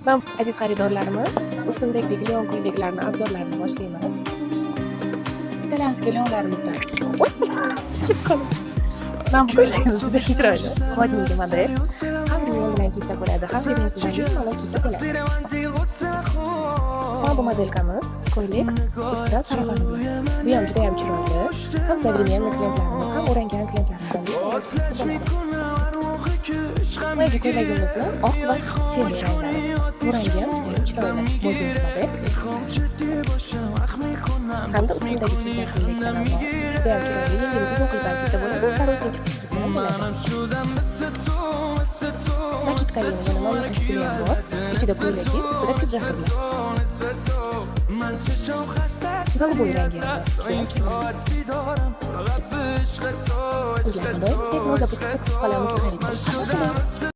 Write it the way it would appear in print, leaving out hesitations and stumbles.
Va aziz xaridorlarimiz, ustimdagi lion ko'ylaklarni obzorlarini boshlaymiz. İtalyanskiy lionlarimizdan. Oy! Tushib qoldim. Mana bu ko'ylagimiz juda chiroyli. Modniy model. Ham lion bilan kiysa bo'ladi, ham rensizdan bemalol kiysa bo'ladi. Mana bu modelkamiz ko'ylak ustida saraxon. Bu ham juda ham chiroyli. Ham современный klientlarimiz, ham o'rangan klientlarimizdan Mayga ko'ylagimizni oq va semiz ranglari. Bu rangi ham juda chiroyli. Modniy model. Hamda ustundagi kiygan ko'ylakdan ham bor. Juda ham chiroyli, yengil uzun qilgan kiysa bo'ladi, korotkий bilan bo'ladi. Nakitkali yana mamlakat stili ham bor. Ichida ko'ylagi, ustida pidjak bilan. Голубой rangi ham bor. Sizlarni doim Teknoza butikda kutib qolamiz. Xarid qilishni shoshilib.